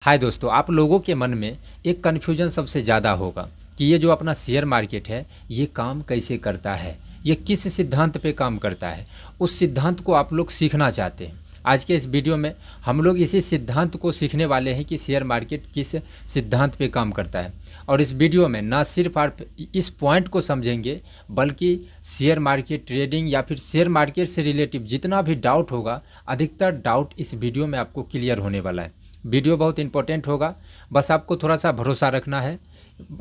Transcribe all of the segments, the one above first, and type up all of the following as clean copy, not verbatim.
हाय दोस्तों, आप लोगों के मन में एक कन्फ्यूजन सबसे ज़्यादा होगा कि ये जो अपना शेयर मार्केट है ये काम कैसे करता है, ये किस सिद्धांत पे काम करता है। उस सिद्धांत को आप लोग सीखना चाहते हैं। आज के इस वीडियो में हम लोग इसी सिद्धांत को सीखने वाले हैं कि शेयर मार्केट किस सिद्धांत पे काम करता है। और इस वीडियो में ना सिर्फ आप इस पॉइंट को समझेंगे बल्कि शेयर मार्केट ट्रेडिंग या फिर शेयर मार्केट से रिलेटिव जितना भी डाउट होगा, अधिकतर डाउट इस वीडियो में आपको क्लियर होने वाला है। वीडियो बहुत इंपॉर्टेंट होगा, बस आपको थोड़ा सा भरोसा रखना है।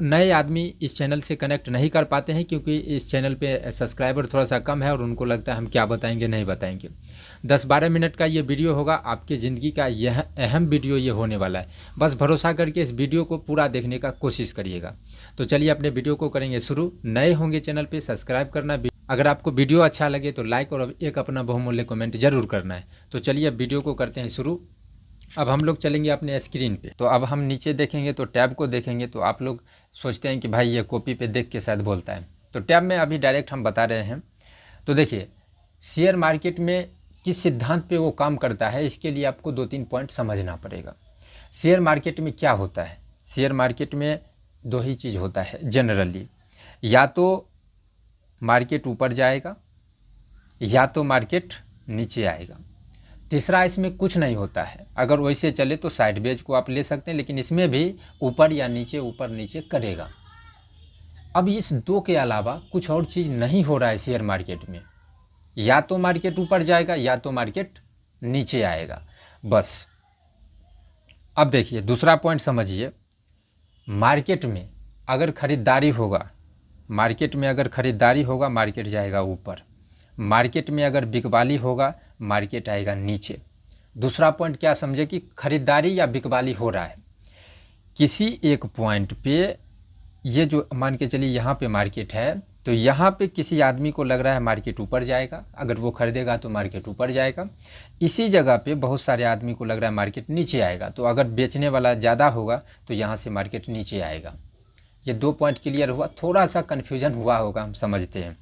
नए आदमी इस चैनल से कनेक्ट नहीं कर पाते हैं क्योंकि इस चैनल पे सब्सक्राइबर थोड़ा सा कम है और उनको लगता है हम क्या बताएंगे नहीं बताएंगे। 10-12 मिनट का ये वीडियो होगा, आपकी ज़िंदगी का यह अहम वीडियो ये होने वाला है। बस भरोसा करके इस वीडियो को पूरा देखने का कोशिश करिएगा। तो चलिए अपने वीडियो को करेंगे शुरू। नए होंगे चैनल पर सब्सक्राइब करना, अगर आपको वीडियो अच्छा लगे तो लाइक और एक अपना बहुमूल्य कमेंट जरूर करना है। तो चलिए अब वीडियो को करते हैं शुरू। अब हम लोग चलेंगे अपने स्क्रीन पे। तो अब हम नीचे देखेंगे तो टैब को देखेंगे तो आप लोग सोचते हैं कि भाई ये कॉपी पे देख के शायद बोलता है, तो टैब में अभी डायरेक्ट हम बता रहे हैं। तो देखिए शेयर मार्केट में किस सिद्धांत पे वो काम करता है, इसके लिए आपको 2-3 पॉइंट समझना पड़ेगा। शेयर मार्केट में क्या होता है, शेयर मार्केट में दो ही चीज़ होता है जनरली, या तो मार्केट ऊपर जाएगा या तो मार्केट नीचे आएगा। तीसरा इसमें कुछ नहीं होता है। अगर वैसे चले तो साइडवेज को आप ले सकते हैं, लेकिन इसमें भी ऊपर या ऊपर नीचे करेगा। अब इस दो के अलावा कुछ और चीज़ नहीं हो रहा है शेयर मार्केट में, या तो मार्केट ऊपर जाएगा या तो मार्केट नीचे आएगा, बस। अब देखिए दूसरा पॉइंट समझिए। मार्केट में अगर खरीदारी होगा, मार्केट में अगर खरीदारी होगा मार्केट जाएगा ऊपर, मार्केट में अगर बिकवाली होगा मार्केट आएगा नीचे। दूसरा पॉइंट क्या समझे कि खरीदारी या बिकवाली हो रहा है किसी एक पॉइंट पे, ये जो मान के चलिए यहाँ पे मार्केट है, तो यहाँ पे किसी आदमी को लग रहा है मार्केट ऊपर जाएगा, अगर वो खरीदेगा तो मार्केट ऊपर जाएगा। इसी जगह पे बहुत सारे आदमी को लग रहा है मार्केट नीचे आएगा, तो अगर बेचने वाला ज़्यादा होगा तो यहाँ से मार्केट नीचे आएगा। ये 2 पॉइंट क्लियर हुआ। थोड़ा सा कन्फ्यूजन हुआ होगा, हम समझते हैं।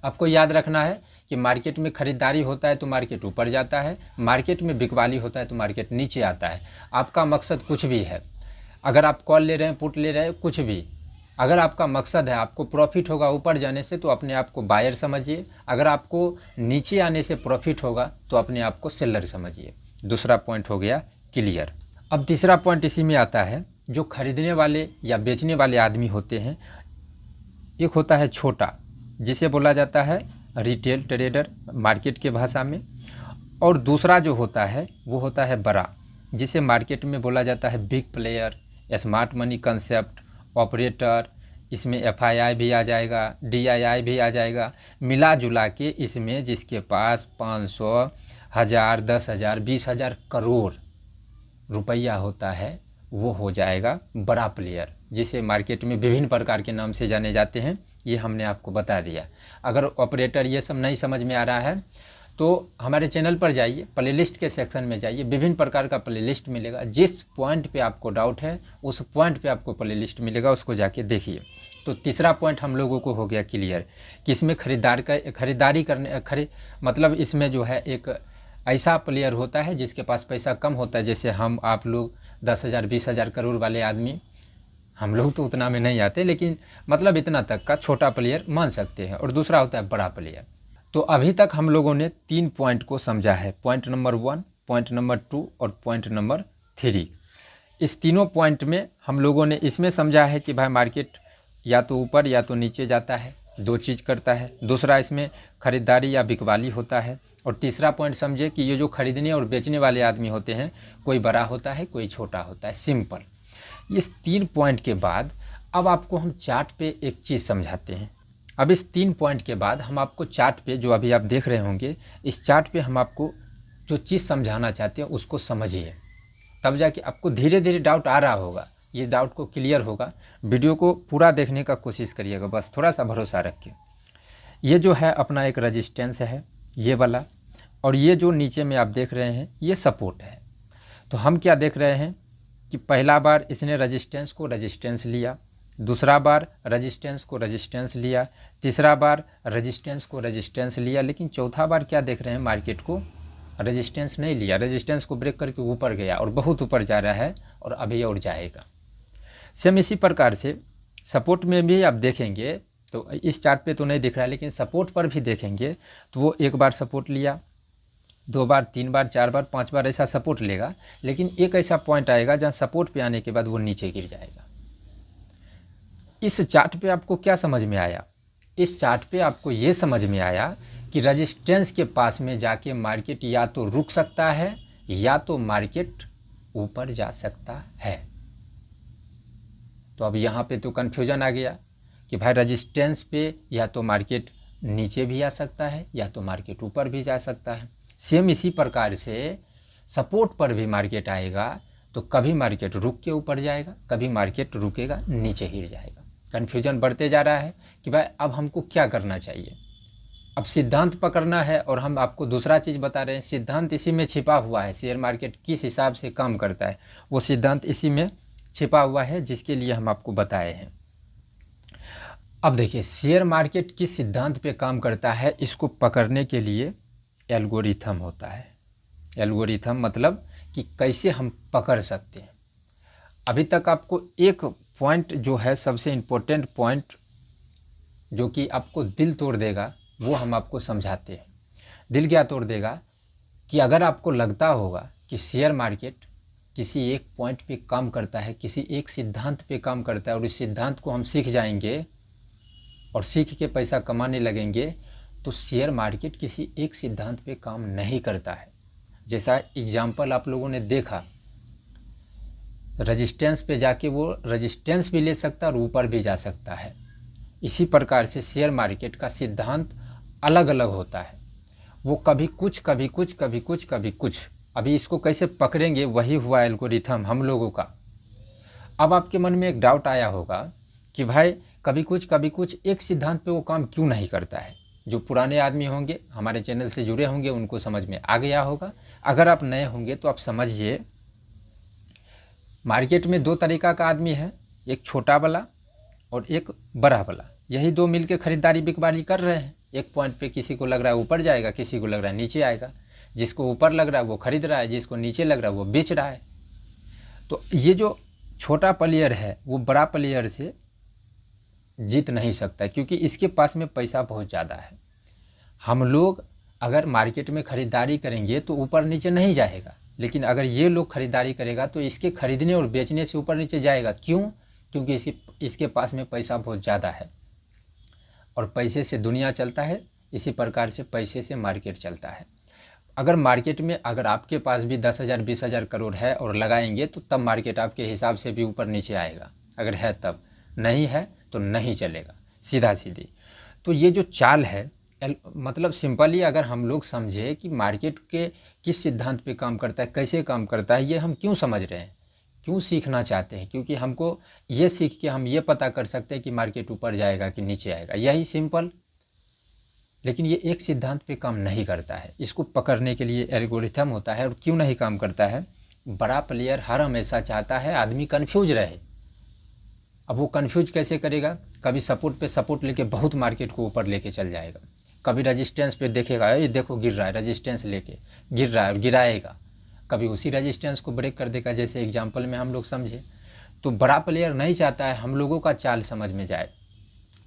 आपको याद रखना है कि मार्केट में खरीदारी होता है तो मार्केट ऊपर जाता है, मार्केट में बिकवाली होता है तो मार्केट नीचे आता है। आपका मकसद कुछ भी है, अगर आप कॉल ले रहे हैं, पुट ले रहे हैं, कुछ भी, अगर आपका मकसद है आपको प्रॉफिट होगा ऊपर जाने से तो अपने आप को बायर समझिए, अगर आपको नीचे आने से प्रॉफिट होगा तो अपने आप को सेलर समझिए। दूसरा पॉइंट हो गया क्लियर। अब तीसरा पॉइंट इसी में आता है, जो खरीदने वाले या बेचने वाले आदमी होते हैं, एक होता है छोटा जिसे बोला जाता है रिटेल ट्रेडर मार्केट के भाषा में, और दूसरा जो होता है वो होता है बड़ा, जिसे मार्केट में बोला जाता है big player, smart money concept, operator. इसमें एफआईआई भी आ जाएगा, डीआईआई भी आ जाएगा। मिला जुला के इसमें जिसके पास 500, 1000, 10,000, 20,000 करोड़ रुपया होता है वो हो जाएगा बड़ा प्लेयर, जिसे मार्केट में विभिन्न प्रकार के नाम से जाने जाते हैं। ये हमने आपको बता दिया। अगर ऑपरेटर ये सब नहीं समझ में आ रहा है तो हमारे चैनल पर जाइए, प्लेलिस्ट के सेक्शन में जाइए, विभिन्न प्रकार का प्लेलिस्ट मिलेगा। जिस पॉइंट पे आपको डाउट है उस पॉइंट पे आपको प्लेलिस्ट मिलेगा, उसको जाके देखिए। तो तीसरा पॉइंट हम लोगों को हो गया क्लियर कि इसमें खरीदारी करने मतलब इसमें जो है एक ऐसा प्लेयर होता है जिसके पास पैसा कम होता है, जैसे हम आप लोग 10,000, 20,000 करोड़ वाले आदमी, हम लोग तो उतना में नहीं आते, लेकिन मतलब इतना तक का छोटा प्लेयर मान सकते हैं। और दूसरा होता है बड़ा प्लेयर। तो अभी तक हम लोगों ने 3 पॉइंट को समझा है, पॉइंट नंबर 1, पॉइंट नंबर 2 और पॉइंट नंबर 3। इस तीनों पॉइंट में हम लोगों ने इसमें समझा है कि भाई मार्केट या तो ऊपर या तो नीचे जाता है, 2 चीज़ करता है। दूसरा इसमें खरीदारी या बिकवाली होता है। और तीसरा पॉइंट समझे कि ये जो खरीदने और बेचने वाले आदमी होते हैं, कोई बड़ा होता है कोई छोटा होता है, सिंपल। इस 3 पॉइंट के बाद अब आपको हम चार्ट पे एक चीज़ समझाते हैं। अब इस 3 पॉइंट के बाद हम आपको चार्ट पे, जो अभी आप देख रहे होंगे, इस चार्ट पे हम आपको जो चीज़ समझाना चाहते हैं उसको समझिए, तब जाके आपको धीरे धीरे डाउट आ रहा होगा, ये डाउट को क्लियर होगा। वीडियो को पूरा देखने का कोशिश करिएगा, बस थोड़ा सा भरोसा रख के। ये जो है अपना एक रजिस्टेंस है ये वाला, और ये जो नीचे में आप देख रहे हैं ये सपोर्ट है। तो हम क्या देख रहे हैं कि पहला बार इसने रजिस्टेंस को रजिस्टेंस लिया, दूसरा बार रजिस्टेंस को रजिस्टेंस लिया, तीसरा बार रजिस्टेंस को रजिस्टेंस लिया, लेकिन चौथा बार क्या देख रहे हैं, मार्केट को रेजिस्टेंस नहीं लिया, रेजिस्टेंस को ब्रेक करके ऊपर गया और बहुत ऊपर जा रहा है और अभी और जाएगा। सेम इसी प्रकार से सपोर्ट में भी आप देखेंगे तो इस चार्ट पे तो नहीं दिख रहा है, लेकिन सपोर्ट पर भी देखेंगे तो वो एक बार सपोर्ट लिया, 2 बार, 3 बार, 4 बार, 5 बार ऐसा सपोर्ट लेगा, लेकिन एक ऐसा पॉइंट आएगा जहाँ सपोर्ट पे आने के बाद वो नीचे गिर जाएगा। इस चार्ट पे आपको क्या समझ में आया? इस चार्ट पे आपको ये समझ में आया कि रेजिस्टेंस के पास में जाके मार्केट या तो रुक सकता है या तो मार्केट ऊपर जा सकता है। तो अब यहाँ पे तो कन्फ्यूजन आ गया कि भाई रेजिस्टेंस पे या तो मार्केट नीचे भी आ सकता है या तो मार्केट ऊपर भी जा सकता है। सेम इसी प्रकार से सपोर्ट पर भी मार्केट आएगा तो कभी मार्केट रुक के ऊपर जाएगा, कभी मार्केट रुकेगा नीचे गिर जाएगा। कन्फ्यूजन बढ़ते जा रहा है कि भाई अब हमको क्या करना चाहिए। अब सिद्धांत पकड़ना है और हम आपको दूसरा चीज़ बता रहे हैं। सिद्धांत इसी में छिपा हुआ है, शेयर मार्केट किस हिसाब से काम करता है वो सिद्धांत इसी में छिपा हुआ है, जिसके लिए हम आपको बताए हैं। अब देखिए शेयर मार्केट किस सिद्धांत पे काम करता है, इसको पकड़ने के लिए एल्गोरिथम होता है। एल्गोरिथम मतलब कि कैसे हम पकड़ सकते हैं। अभी तक आपको एक पॉइंट जो है सबसे इम्पोर्टेंट पॉइंट जो कि आपको दिल तोड़ देगा वो हम आपको समझाते हैं। दिल क्या तोड़ देगा कि अगर आपको लगता होगा कि शेयर मार्केट किसी एक पॉइंट पे काम करता है, किसी एक सिद्धांत पे काम करता है और इस सिद्धांत को हम सीख जाएंगे और सीख के पैसा कमाने लगेंगे, तो शेयर मार्केट किसी एक सिद्धांत पे काम नहीं करता है। जैसा एग्जाम्पल आप लोगों ने देखा, रेजिस्टेंस पे जाके वो रेजिस्टेंस भी ले सकता है और ऊपर भी जा सकता है। इसी प्रकार से शेयर मार्केट का सिद्धांत अलग अलग होता है। वो कभी कुछ कभी कुछ कभी कुछ कभी कुछ। अभी इसको कैसे पकड़ेंगे वही हुआ एल्गोरिथम हम लोगों का। अब आपके मन में एक डाउट आया होगा कि भाई कभी कुछ एक सिद्धांत पे वो काम क्यों नहीं करता है। जो पुराने आदमी होंगे हमारे चैनल से जुड़े होंगे उनको समझ में आ गया होगा। अगर आप नए होंगे तो आप समझिए, मार्केट में 2 तरीका का आदमी है, एक छोटा वाला और एक बड़ा वाला। यही 2 मिलके खरीदारी बिकवाली कर रहे हैं। एक पॉइंट पे किसी को लग रहा है ऊपर जाएगा, किसी को लग रहा है नीचे आएगा। जिसको ऊपर लग रहा है वो खरीद रहा है, जिसको नीचे लग रहा है वो बेच रहा है। तो ये जो छोटा प्लेयर है वो बड़ा प्लेयर से जीत नहीं सकता, क्योंकि इसके पास में पैसा बहुत ज़्यादा है। हम लोग अगर मार्केट में ख़रीदारी करेंगे तो ऊपर नीचे नहीं जाएगा, लेकिन अगर ये लोग ख़रीदारी करेगा तो इसके खरीदने और बेचने से ऊपर नीचे जाएगा। क्यों? क्योंकि इसके पास में पैसा बहुत ज़्यादा है और पैसे से दुनिया चलता है। इसी प्रकार से पैसे से मार्केट चलता है। अगर मार्केट में अगर आपके पास भी 10,000 20,000 करोड़ है और लगाएंगे तो तब मार्केट आपके हिसाब से भी ऊपर नीचे आएगा, अगर है तब। नहीं है तो नहीं चलेगा, सीधा सीधी। तो ये जो चाल है मतलब सिंपली अगर हम लोग समझे कि मार्केट के किस सिद्धांत पे काम करता है, कैसे काम करता है, ये हम क्यों समझ रहे हैं, क्यों सीखना चाहते हैं, क्योंकि हमको ये सीख के हम ये पता कर सकते हैं कि मार्केट ऊपर जाएगा कि नीचे आएगा, यही सिंपल। लेकिन ये एक सिद्धांत पे काम नहीं करता है। इसको पकड़ने के लिए एल्गोरिथम होता है। और क्यों नहीं काम करता है? बड़ा प्लेयर हर हमेशा चाहता है आदमी कन्फ्यूज रहे। अब वो कन्फ्यूज कैसे करेगा? कभी सपोर्ट पे सपोर्ट लेके बहुत मार्केट को ऊपर लेके चल जाएगा, कभी रेजिस्टेंस पे देखेगा ये देखो गिर रहा है, रेजिस्टेंस लेके गिर रहा है और गिराएगा, कभी उसी रेजिस्टेंस को ब्रेक कर देगा, जैसे एग्जाम्पल में हम लोग समझे। तो बड़ा प्लेयर नहीं चाहता है हम लोगों का चाल समझ में जाए।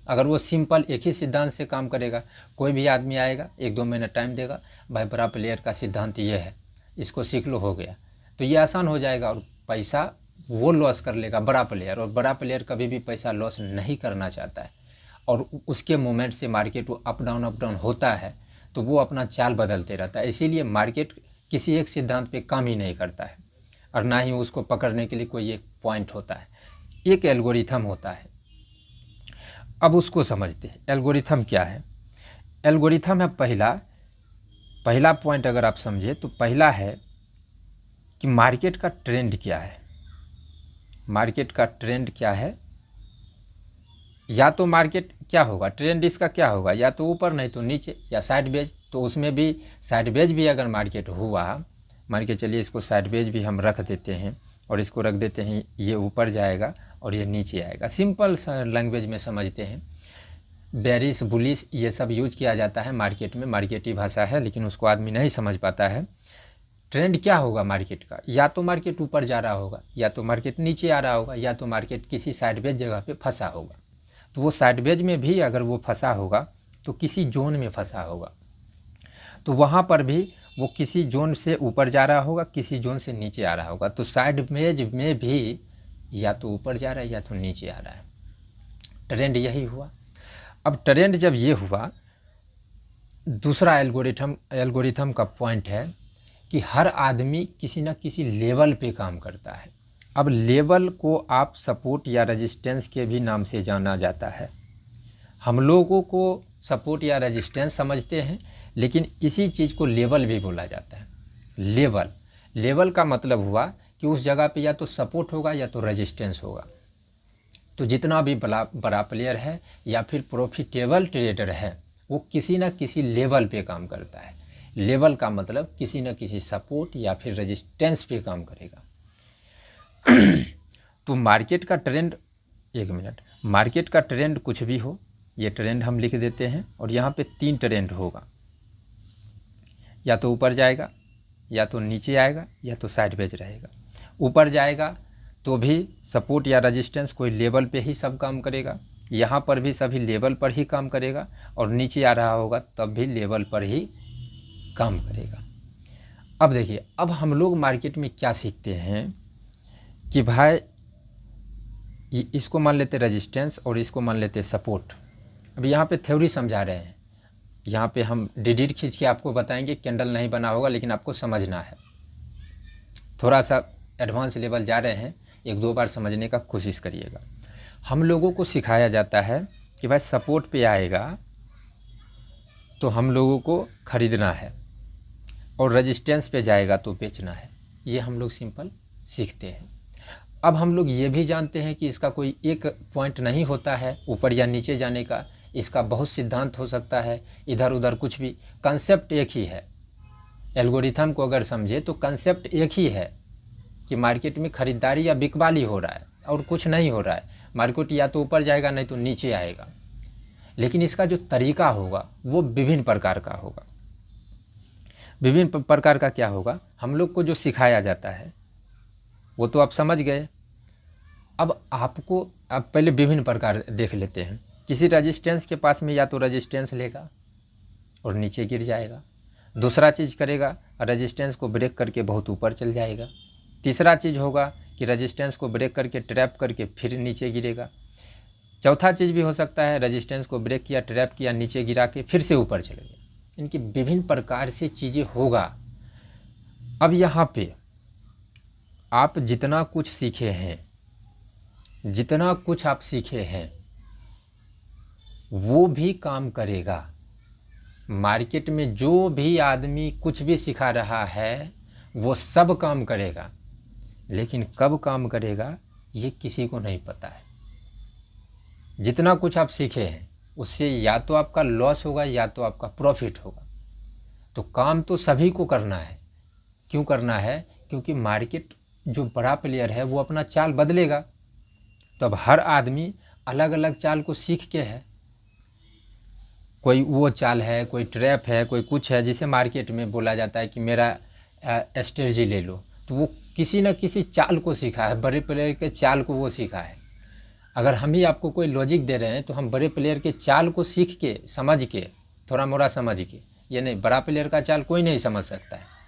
अगर वो सिंपल एक ही सिद्धांत से काम करेगा, कोई भी आदमी आएगा 1-2 महीना टाइम देगा, भाई बड़ा प्लेयर का सिद्धांत ये है, इसको सीख लो, हो गया, तो ये आसान हो जाएगा और पैसा वो लॉस कर लेगा बड़ा प्लेयर। और बड़ा प्लेयर कभी भी पैसा लॉस नहीं करना चाहता है और उसके मोमेंट से मार्केट वो अप डाउन होता है तो वो अपना चाल बदलते रहता है। इसीलिए मार्केट किसी एक सिद्धांत पे काम ही नहीं करता है और ना ही उसको पकड़ने के लिए कोई एक पॉइंट होता है, एक एल्गोरिथम होता है। अब उसको समझते हैं एल्गोरिथम क्या है। एल्गोरिथम है पहला पॉइंट अगर आप समझे तो पहला है कि मार्केट का ट्रेंड क्या है। मार्केट का ट्रेंड क्या है? या तो मार्केट क्या होगा, ट्रेंड इसका क्या होगा, या तो ऊपर नहीं तो नीचे या साइडवेज। तो उसमें भी साइडवेज भी अगर मार्केट हुआ, मान के चलिए इसको साइडवेज भी हम रख देते हैं और इसको रख देते हैं ये ऊपर जाएगा और ये नीचे आएगा। सिंपल लैंग्वेज में समझते हैं, बेरिश बुलिश ये सब यूज किया जाता है मार्केट में, मार्केटी भाषा है लेकिन उसको आदमी नहीं समझ पाता है। ट्रेंड क्या होगा मार्केट का, या तो मार्केट ऊपर जा रहा होगा, या तो मार्केट नीचे आ रहा होगा, या तो मार्केट किसी साइडवेज जगह पे फंसा होगा। तो वो साइडवेज में भी अगर वो फंसा होगा तो किसी जोन में फंसा होगा, तो वहाँ पर भी वो किसी जोन से ऊपर जा रहा होगा, किसी जोन से नीचे आ रहा होगा। तो साइडवेज में भी या तो ऊपर जा रहा है या तो नीचे आ रहा है। ट्रेंड यही हुआ। अब ट्रेंड जब ये हुआ, दूसरा एल्गोरिथम का पॉइंट है कि हर आदमी किसी न किसी लेवल पे काम करता है। अब लेवल को आप सपोर्ट या रेजिस्टेंस के भी नाम से जाना जाता है। हम लोगों को सपोर्ट या रेजिस्टेंस समझते हैं, लेकिन इसी चीज़ को लेवल भी बोला जाता है। लेवल का मतलब हुआ कि उस जगह पे या तो सपोर्ट होगा या तो रेजिस्टेंस होगा। तो जितना भी बड़ा प्लेयर है या फिर प्रॉफिटेबल ट्रेडर है, वो किसी न किसी लेवल पे काम करता है। लेवल का मतलब किसी न किसी सपोर्ट या फिर रेजिस्टेंस पे काम करेगा। तो मार्केट का ट्रेंड, एक मिनट, मार्केट का ट्रेंड कुछ भी हो, ये ट्रेंड हम लिख देते हैं। और यहाँ पे 3 ट्रेंड होगा, या तो ऊपर जाएगा, या तो नीचे आएगा, या तो साइडवेज रहेगा। ऊपर जाएगा तो भी सपोर्ट या रेजिस्टेंस कोई लेवल पे ही सब काम करेगा, यहाँ पर भी सभी लेवल पर ही काम करेगा, और नीचे आ रहा होगा तब भी लेवल पर ही काम करेगा। अब देखिए, अब हम लोग मार्केट में क्या सीखते हैं कि भाई इसको मान लेते रेजिस्टेंस और इसको मान लेते सपोर्ट। अब यहाँ पे थ्योरी समझा रहे हैं, यहाँ पे हम डिडीट खींच के आपको बताएंगे, कैंडल नहीं बना होगा, लेकिन आपको समझना है। थोड़ा सा एडवांस लेवल जा रहे हैं, 1-2 बार समझने का कोशिश करिएगा। हम लोगों को सिखाया जाता है कि भाई सपोर्ट पे आएगा तो हम लोगों को ख़रीदना है, और रेजिस्टेंस पे जाएगा तो बेचना है। ये हम लोग सिंपल सीखते हैं। अब हम लोग ये भी जानते हैं कि इसका कोई एक पॉइंट नहीं होता है ऊपर या नीचे जाने का, इसका बहुत सिद्धांत हो सकता है, इधर उधर कुछ भी। कंसेप्ट एक ही है। एल्गोरिथम को अगर समझे तो कंसेप्ट एक ही है कि मार्केट में ख़रीदारी या बिकवाली हो रहा है, और कुछ नहीं हो रहा है। मार्केट या तो ऊपर जाएगा नहीं तो नीचे आएगा, लेकिन इसका जो तरीका होगा वो विभिन्न प्रकार का होगा। विभिन्न प्रकार का क्या होगा, हम लोग को जो सिखाया जाता है वो तो आप समझ गए। अब आपको आप पहले विभिन्न प्रकार देख लेते हैं। किसी रेजिस्टेंस के पास में या तो रेजिस्टेंस लेगा और नीचे गिर जाएगा। दूसरा चीज़ करेगा, रेजिस्टेंस को ब्रेक करके बहुत ऊपर चल जाएगा। तीसरा चीज़ होगा कि रेजिस्टेंस को ब्रेक करके ट्रैप करके फिर नीचे गिरेगा। चौथा चीज़ भी हो सकता है, रेजिस्टेंस को ब्रेक किया, ट्रैप किया, नीचे गिरा के फिर से ऊपर चले गए। इनकी विभिन्न प्रकार से चीज़ें होगा। अब यहाँ पे आप जितना कुछ सीखे हैं, जितना कुछ आप सीखे हैं वो भी काम करेगा। मार्केट में जो भी आदमी कुछ भी सिखा रहा है वो सब काम करेगा, लेकिन कब काम करेगा ये किसी को नहीं पता है। जितना कुछ आप सीखे हैं उससे या तो आपका लॉस होगा या तो आपका प्रॉफिट होगा। तो काम तो सभी को करना है। क्यों करना है? क्योंकि मार्केट जो बड़ा प्लेयर है वो अपना चाल बदलेगा, तो अब हर आदमी अलग अलग चाल को सीख के है। कोई वो चाल है, कोई ट्रैप है, कोई कुछ है, जिसे मार्केट में बोला जाता है कि मेरा स्ट्रेटजी ले लो। तो वो किसी न किसी चाल को सीखा है, बड़े प्लेयर के चाल को वो सीखा है। अगर हम ही आपको कोई लॉजिक दे रहे हैं तो हम बड़े प्लेयर के चाल को सीख के, समझ के, थोड़ा मोड़ा समझ के, ये नहीं, बड़ा प्लेयर का चाल कोई नहीं समझ सकता है।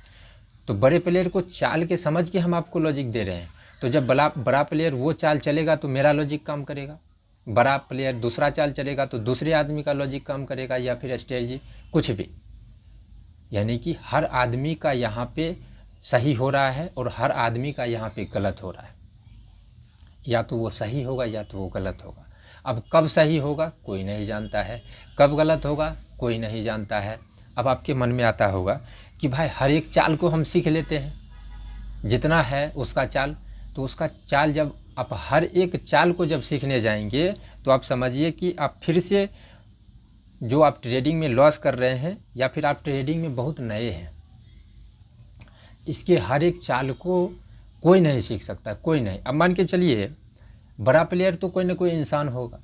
तो बड़े प्लेयर को चाल के समझ के हम आपको लॉजिक दे रहे हैं। तो जब बड़ा प्लेयर वो चाल चलेगा तो मेरा लॉजिक काम करेगा, बड़ा प्लेयर दूसरा चाल चलेगा तो दूसरे आदमी का लॉजिक काम करेगा, या फिर स्ट्रेटजी कुछ भी। यानी कि हर आदमी का यहाँ पे सही हो रहा है और हर आदमी का यहाँ पे गलत हो रहा है। या तो वो सही होगा या तो वो गलत होगा। अब कब सही होगा कोई नहीं जानता है, कब गलत होगा कोई नहीं जानता है। अब आपके मन में आता होगा कि भाई हर एक चाल को हम सीख लेते हैं, जितना है उसका चाल। तो उसका चाल जब आप हर एक चाल को जब सीखने जाएंगे तो आप समझिए कि आप फिर से जो आप ट्रेडिंग में लॉस कर रहे हैं, या फिर आप ट्रेडिंग में बहुत नए हैं, इसके हर एक चाल को कोई नहीं सीख सकता, कोई नहीं। अब मान के चलिए बड़ा प्लेयर तो कोई ना कोई इंसान होगा,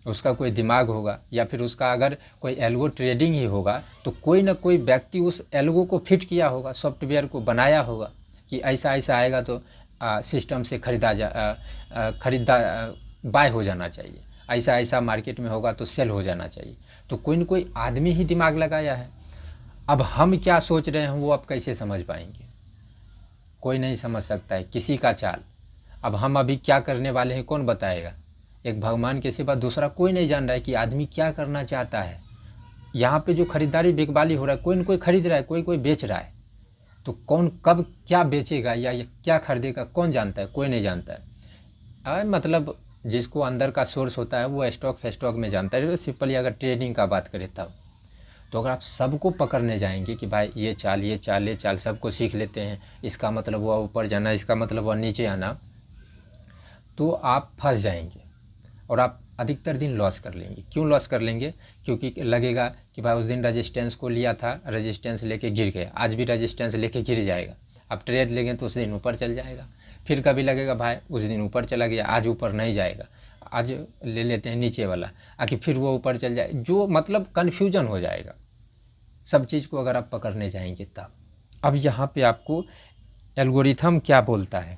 उसका कोई दिमाग होगा, या फिर उसका अगर कोई एल्गो ट्रेडिंग ही होगा तो कोई ना कोई व्यक्ति उस एल्गो को फिट किया होगा, सॉफ्टवेयर को बनाया होगा कि ऐसा ऐसा आएगा तो सिस्टम से खरीदा बाय हो जाना चाहिए, ऐसा ऐसा मार्केट में होगा तो सेल हो जाना चाहिए। तो कोई न कोई आदमी ही दिमाग लगाया है। अब हम क्या सोच रहे हैं वो आप कैसे समझ पाएंगे? कोई नहीं समझ सकता है किसी का चाल। अब हम अभी क्या करने वाले हैं कौन बताएगा? एक भगवान के सिवा दूसरा कोई नहीं जान रहा है कि आदमी क्या करना चाहता है। यहाँ पे जो खरीदारी बिकबाली हो रहा है, कोई न कोई खरीद रहा है, कोई कोई बेच रहा है, तो कौन कब क्या बेचेगा या क्या खरीदेगा कौन जानता है? कोई नहीं जानता है। मतलब जिसको अंदर का सोर्स होता है वो स्टॉक फेस्टॉक में जानता है। सिंपली अगर ट्रेडिंग का बात करें तब तो अगर आप सबको पकड़ने जाएंगे कि भाई ये चाल ये चाल ये चाल सबको सीख लेते हैं, इसका मतलब हुआ ऊपर जाना, इसका मतलब हुआ नीचे आना, तो आप फंस जाएंगे और आप अधिकतर दिन लॉस कर लेंगे। क्यों लॉस कर लेंगे? क्योंकि लगेगा कि भाई उस दिन रेजिस्टेंस को लिया था, रेजिस्टेंस लेके गिर गया, आज भी रेजिस्टेंस लेके गिर जाएगा। अब ट्रेड लेंगे तो उस दिन ऊपर चल जाएगा। फिर कभी लगेगा भाई उस दिन ऊपर चला गया, आज ऊपर नहीं जाएगा, आज ले लेते हैं नीचे वाला, आखिर फिर वो ऊपर चल जाए, जो मतलब कन्फ्यूजन हो जाएगा सब चीज़ को अगर आप पकड़ने जाएंगे तब। अब यहाँ पे आपको एल्गोरिथम क्या बोलता है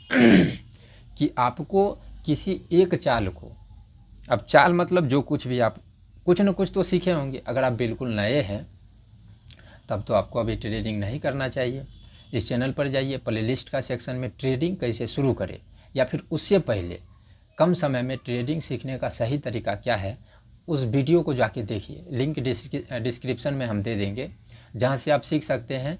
कि आपको किसी एक चाल को, अब चाल मतलब जो कुछ भी आप कुछ न कुछ तो सीखे होंगे। अगर आप बिल्कुल नए हैं तब तो आपको अभी ट्रेडिंग नहीं करना चाहिए। इस चैनल पर जाइए, प्लेलिस्ट का सेक्शन में ट्रेडिंग कैसे शुरू करें या फिर उससे पहले कम समय में ट्रेडिंग सीखने का सही तरीका क्या है, उस वीडियो को जाके देखिए। लिंक डिस्क्रिप्शन में हम दे देंगे जहाँ से आप सीख सकते हैं।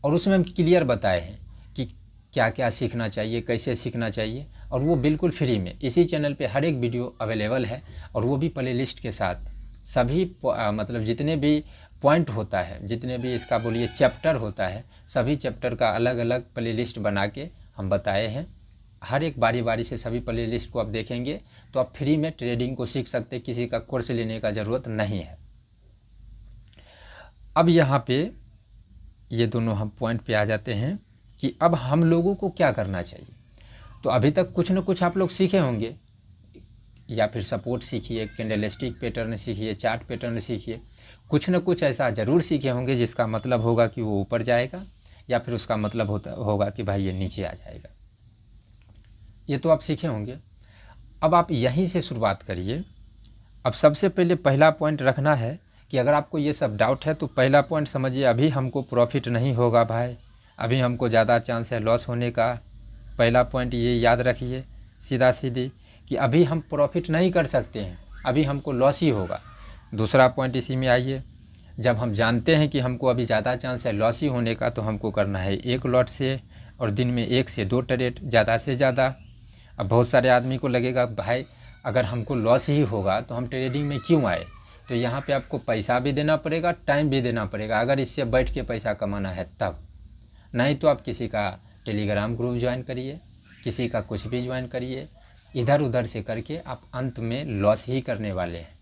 और उसमें हम क्लियर बताए हैं कि क्या क्या सीखना चाहिए, कैसे सीखना चाहिए, और वो बिल्कुल फ्री में इसी चैनल पे हर एक वीडियो अवेलेबल है। और वो भी प्लेलिस्ट के साथ सभी मतलब जितने भी पॉइंट होता है, जितने भी इसका बोलिए चैप्टर होता है, सभी चैप्टर का अलग अलग प्लेलिस्ट बना के हम बताए हैं। हर एक बारी बारी से सभी प्लेलिस्ट को आप देखेंगे तो आप फ्री में ट्रेडिंग को सीख सकते हैं, किसी का कोर्स लेने का ज़रूरत नहीं है। अब यहाँ पे ये दोनों हम पॉइंट पे आ जाते हैं कि अब हम लोगों को क्या करना चाहिए। तो अभी तक कुछ न कुछ आप लोग सीखे होंगे, या फिर सपोर्ट सीखिए, कैंडलस्टिक पैटर्न सीखिए, चार्ट पैटर्न सीखिए, कुछ न कुछ ऐसा ज़रूर सीखे होंगे जिसका मतलब होगा कि वो ऊपर जाएगा, या फिर उसका मतलब होगा कि भाई ये नीचे आ जाएगा। ये तो आप सीखे होंगे। अब आप यहीं से शुरुआत करिए। अब सबसे पहले पहला पॉइंट रखना है कि अगर आपको ये सब डाउट है तो पहला पॉइंट समझिए, अभी हमको प्रॉफिट नहीं होगा भाई, अभी हमको ज़्यादा चांस है लॉस होने का। पहला पॉइंट ये याद रखिए सीधा सीधी कि अभी हम प्रॉफिट नहीं कर सकते हैं, अभी हमको लॉस ही होगा। दूसरा पॉइंट इसी में आइए, जब हम जानते हैं कि हमको अभी ज़्यादा चांस है लॉस ही होने का तो हमको करना है एक लॉट से, और दिन में 1 से 2 ट्रेड ज़्यादा से ज़्यादा। अब बहुत सारे आदमी को लगेगा भाई अगर हमको लॉस ही होगा तो हम ट्रेडिंग में क्यों आए? तो यहाँ पे आपको पैसा भी देना पड़ेगा, टाइम भी देना पड़ेगा, अगर इससे बैठ के पैसा कमाना है तब। नहीं तो आप किसी का टेलीग्राम ग्रुप ज्वाइन करिए, किसी का कुछ भी ज्वाइन करिए, इधर उधर से करके आप अंत में लॉस ही करने वाले हैं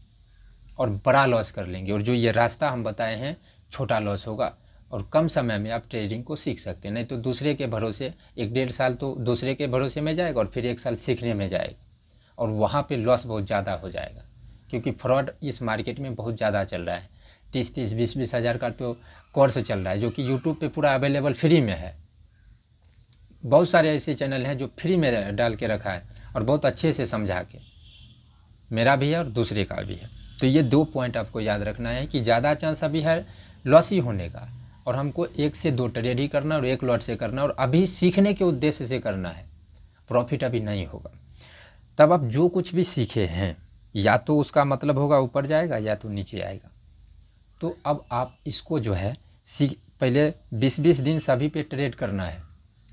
और बड़ा लॉस कर लेंगे। और जो ये रास्ता हम बताए हैं छोटा लॉस होगा और कम समय में आप ट्रेडिंग को सीख सकते हैं। नहीं तो दूसरे के भरोसे 1-1.5 साल तो दूसरे के भरोसे में जाएगा और फिर 1 साल सीखने में जाएगा और वहाँ पे लॉस बहुत ज़्यादा हो जाएगा, क्योंकि फ्रॉड इस मार्केट में बहुत ज़्यादा चल रहा है। 30-30, 20-20 हज़ार का तो कोर्स चल रहा है जो कि यूट्यूब पे पूरा अवेलेबल फ्री में है। बहुत सारे ऐसे चैनल हैं जो फ्री में डाल के रखा है और बहुत अच्छे से समझा के, मेरा भी है और दूसरे का भी है। तो ये 2 पॉइंट आपको याद रखना है कि ज़्यादा चांस अभी है लॉस ही होने का और हमको 1 से 2 ट्रेड ही करना और 1 लॉट से करना और अभी सीखने के उद्देश्य से करना है। प्रॉफिट अभी नहीं होगा। तब आप जो कुछ भी सीखे हैं या तो उसका मतलब होगा ऊपर जाएगा या तो नीचे आएगा। तो अब आप इसको जो है पहले 20-20 दिन सभी पे ट्रेड करना है।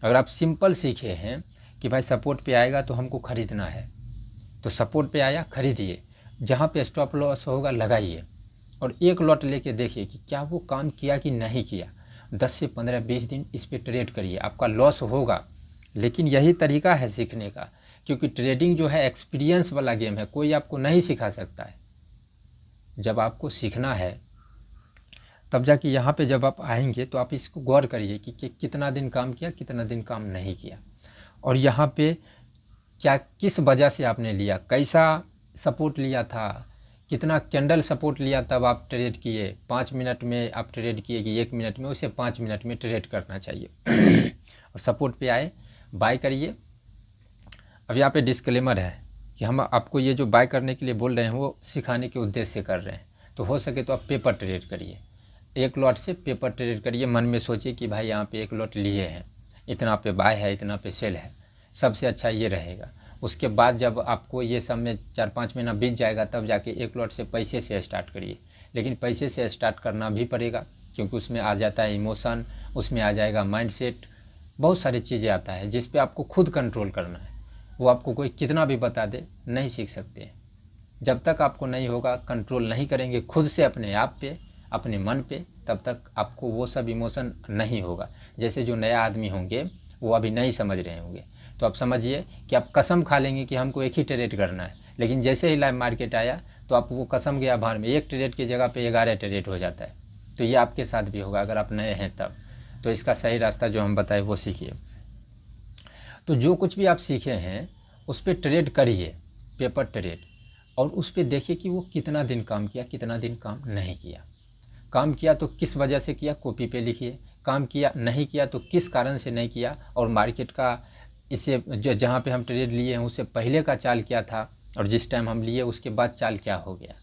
अगर आप सिंपल सीखे हैं कि भाई सपोर्ट पे आएगा तो हमको ख़रीदना है, तो सपोर्ट पे आया खरीदिए, जहाँ पे स्टॉप लॉस होगा लगाइए और 1 लॉट लेके देखिए कि क्या वो काम किया कि नहीं किया। 10 से 15-20 दिन इस पे ट्रेड करिए, आपका लॉस होगा लेकिन यही तरीका है सीखने का, क्योंकि ट्रेडिंग जो है एक्सपीरियंस वाला गेम है, कोई आपको नहीं सिखा सकता है। जब आपको सीखना है तब जाके यहाँ पे जब आप आएंगे तो आप इसको गौर करिए कि कितना दिन काम किया, कितना दिन काम नहीं किया, और यहाँ पे क्या किस वजह से आपने लिया, कैसा सपोर्ट लिया था, कितना कैंडल सपोर्ट लिया, तब आप ट्रेड किए। 5 मिनट में आप ट्रेड किए कि 1 मिनट में, उसे 5 मिनट में ट्रेड करना चाहिए। और सपोर्ट पे आए, बाय करिए। अब यहाँ पे डिस्क्लेमर है कि हम आपको ये जो बाय करने के लिए बोल रहे हैं वो सिखाने के उद्देश्य से कर रहे हैं। तो हो सके तो आप पेपर ट्रेड करिए, एक लॉट से पेपर ट्रेड करिए। मन में सोचिए कि भाई यहाँ पे एक लॉट लिए हैं, इतना पे बाय है, इतना पे सेल है, सबसे अच्छा ये रहेगा। उसके बाद जब आपको ये सब में 4-5 महीना बीत जाएगा, तब जाके एक लॉट से पैसे से स्टार्ट करिए। लेकिन पैसे से स्टार्ट करना भी पड़ेगा, क्योंकि उसमें आ जाता है इमोशन, उसमें आ जाएगा माइंडसेट, बहुत सारी चीज़ें आता है जिस पे आपको खुद कंट्रोल करना है। वो आपको कोई कितना भी बता दे, नहीं सीख सकते। जब तक आपको नहीं होगा, कंट्रोल नहीं करेंगे खुद से अपने आप पे, अपने मन पे, तब तक आपको वो सब इमोशन नहीं होगा। जैसे जो नया आदमी होंगे वो अभी नहीं समझ रहे होंगे, तो आप समझिए कि आप कसम खा लेंगे कि हमको एक ही ट्रेड करना है, लेकिन जैसे ही लाइव मार्केट आया तो आप वो कसम गया भार में, एक ट्रेड की जगह पे 11 ट्रेड हो जाता है। तो ये आपके साथ भी होगा अगर आप नए हैं तब। तो इसका सही रास्ता जो हम बताए वो सीखिए। तो जो कुछ भी आप सीखे हैं उस पर ट्रेड करिए, पेपर ट्रेड, और उस पर देखिए कि वो कितना दिन काम किया, कितना दिन काम नहीं किया। काम किया तो किस वजह से किया, कॉपी पे लिखिए। काम किया नहीं किया तो किस कारण से नहीं किया, और मार्केट का इससे जहाँ पे हम ट्रेड लिए हैं उससे पहले का चाल क्या था, और जिस टाइम हम लिए उसके बाद चाल क्या हो गया।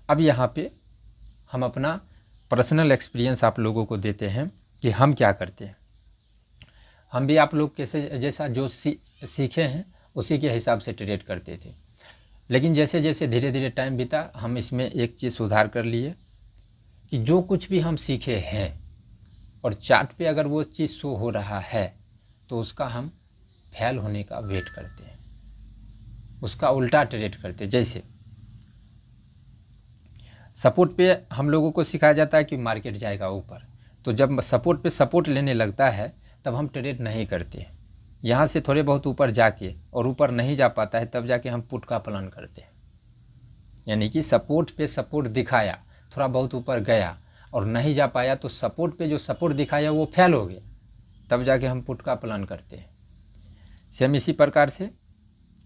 अब यहाँ पे हम अपना पर्सनल एक्सपीरियंस आप लोगों को देते हैं कि हम क्या करते हैं। हम भी आप लोग कैसे जैसा जो सीखे हैं उसी के हिसाब से ट्रेड करते थे, लेकिन जैसे जैसे धीरे धीरे टाइम बीता, हम इसमें एक चीज़ सुधार कर लिए कि जो कुछ भी हम सीखे हैं और चार्ट पे अगर वो चीज़ शो हो रहा है तो उसका हम फेल होने का वेट करते हैं, उसका उल्टा ट्रेड करते हैं। जैसे सपोर्ट पे हम लोगों को सिखाया जाता है कि मार्केट जाएगा ऊपर, तो जब सपोर्ट पे सपोर्ट लेने लगता है तब हम ट्रेड नहीं करते। यहाँ से थोड़े बहुत ऊपर जाके और ऊपर नहीं जा पाता है तब जाके हम पुट का प्लान करते हैं। यानी कि सपोर्ट पे सपोर्ट दिखाया, थोड़ा बहुत ऊपर गया और नहीं जा पाया, तो सपोर्ट पे जो सपोर्ट दिखाया वो फेल हो गया, तब जाके हम पुट का प्लान करते हैं। सेम इसी प्रकार से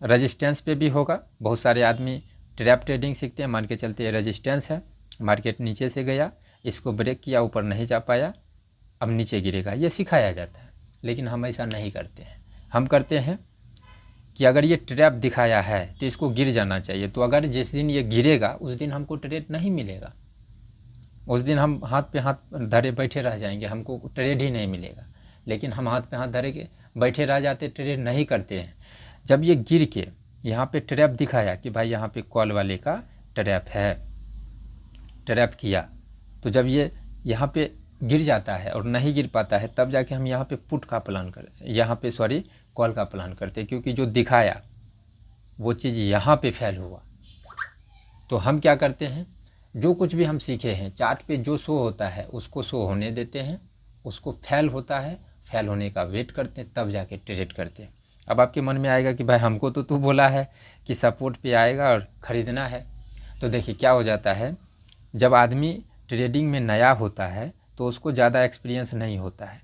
रेजिस्टेंस पे भी होगा। बहुत सारे आदमी ट्रैप ट्रेडिंग सीखते हैं, मान के चलते हैं रेजिस्टेंस है, मार्केट नीचे से गया, इसको ब्रेक किया, ऊपर नहीं जा पाया, अब नीचे गिरेगा, ये सिखाया जाता है। लेकिन हम ऐसा नहीं करते हैं। हम करते हैं कि अगर ये ट्रैप दिखाया है तो इसको गिर जाना चाहिए, तो अगर जिस दिन ये गिरेगा उस दिन हमको ट्रेड नहीं मिलेगा, उस दिन हम हाथ पे हाथ धरे बैठे रह जाएंगे, हमको ट्रेड ही नहीं मिलेगा। लेकिन हम हाथ पे हाथ धरे के बैठे रह जाते, ट्रेड नहीं करते हैं। जब ये गिर के यहाँ पे ट्रैप दिखाया कि भाई यहाँ पे कॉल वाले का ट्रैप है, ट्रैप किया, तो जब ये यहाँ पे गिर जाता है और नहीं गिर पाता है तब जाके हम यहाँ पे पुट का प्लान करते, यहाँ पे सॉरी कॉल का प्लान करते, क्योंकि जो दिखाया वो चीज़ यहाँ पे फेल हुआ। तो हम क्या करते हैं, जो कुछ भी हम सीखे हैं चार्ट पे जो शो होता है उसको शो होने देते हैं, उसको फेल होता है, फेल होने का वेट करते हैं, तब जाके ट्रेड करते हैं। अब आपके मन में आएगा कि भाई हमको तो तू बोला है कि सपोर्ट पे आएगा और ख़रीदना है। तो देखिए क्या हो जाता है, जब आदमी ट्रेडिंग में नया होता है तो उसको ज़्यादा एक्सपीरियंस नहीं होता है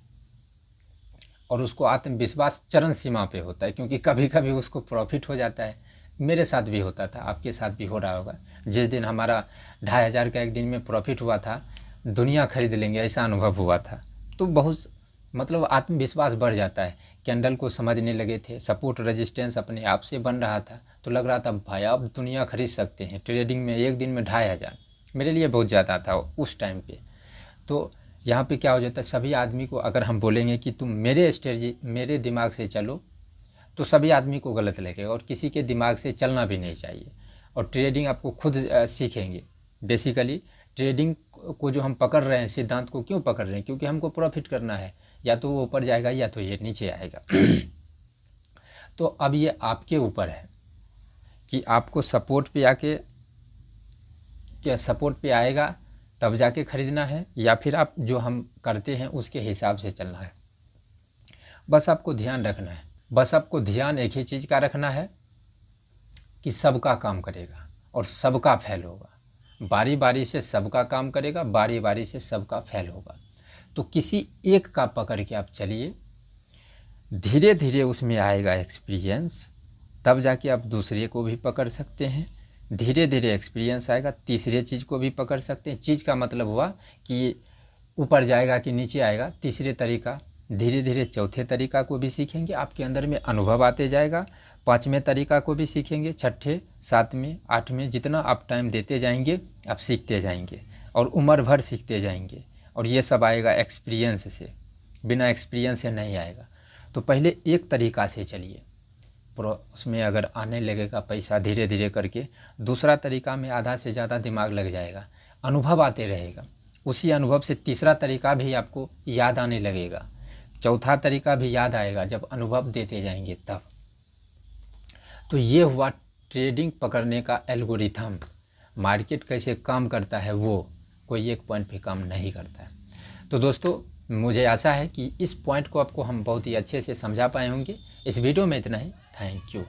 और उसको आत्मविश्वास चरम सीमा पे होता है, क्योंकि कभी कभी उसको प्रॉफिट हो जाता है। मेरे साथ भी होता था, आपके साथ भी हो रहा होगा। जिस दिन हमारा 2500 का एक दिन में प्रॉफिट हुआ था, दुनिया खरीद लेंगे ऐसा अनुभव हुआ था। तो बहुत मतलब आत्मविश्वास बढ़ जाता है। कैंडल को समझने लगे थे, सपोर्ट रेजिस्टेंस अपने आप से बन रहा था, तो लग रहा था भाई अब दुनिया खरीद सकते हैं। ट्रेडिंग में एक दिन में 2500 मेरे लिए बहुत ज़्यादा था उस टाइम पे। तो यहाँ पे क्या हो जाता है, सभी आदमी को अगर हम बोलेंगे कि तुम मेरे स्ट्रेटजी मेरे दिमाग से चलो, तो सभी आदमी को गलत लगेगा और किसी के दिमाग से चलना भी नहीं चाहिए। और ट्रेडिंग आपको खुद सीखेंगे। बेसिकली ट्रेडिंग को जो हम पकड़ रहे हैं, सिद्धांत को क्यों पकड़ रहे हैं, क्योंकि हमको प्रॉफिट करना है, या तो वो ऊपर जाएगा या तो ये नीचे आएगा। तो अब ये आपके ऊपर है कि आपको सपोर्ट पे आके, क्या सपोर्ट पे आएगा तब जाके ख़रीदना है, या फिर आप जो हम करते हैं उसके हिसाब से चलना है। बस आपको ध्यान रखना है, बस आपको ध्यान एक ही चीज़ का रखना है कि सबका काम करेगा और सबका फेल होगा। बारी बारी से सबका काम करेगा, बारी बारी से सबका फेल होगा। तो किसी एक का पकड़ के आप चलिए, धीरे धीरे उसमें आएगा एक्सपीरियंस, तब जाके आप दूसरे को भी पकड़ सकते हैं, धीरे धीरे एक्सपीरियंस आएगा, तीसरे चीज़ को भी पकड़ सकते हैं। चीज़ का मतलब हुआ कि ऊपर जाएगा कि नीचे आएगा, तीसरे तरीका। धीरे धीरे चौथे तरीका को भी सीखेंगे, आपके अंदर में अनुभव आते जाएगा। पाँचवें तरीका को भी सीखेंगे, छठे, सातवें, आठवें, जितना आप टाइम देते जाएंगे आप सीखते जाएंगे और उम्र भर सीखते जाएंगे। और ये सब आएगा एक्सपीरियंस से, बिना एक्सपीरियंस से नहीं आएगा। तो पहले एक तरीका से चलिए, उसमें अगर आने लगेगा पैसा धीरे धीरे करके, दूसरा तरीका में आधा से ज़्यादा दिमाग लग जाएगा, अनुभव आते रहेगा। उसी अनुभव से तीसरा तरीका भी आपको याद आने लगेगा, चौथा तरीका भी याद आएगा जब अनुभव देते जाएंगे तब। तो ये हुआ ट्रेडिंग पकड़ने का एल्गोरिथम। मार्केट कैसे काम करता है वो कोई एक पॉइंट पे काम नहीं करता है। तो दोस्तों, मुझे आशा है कि इस पॉइंट को आपको हम बहुत ही अच्छे से समझा पाए होंगे। इस वीडियो में इतना ही। Thank you.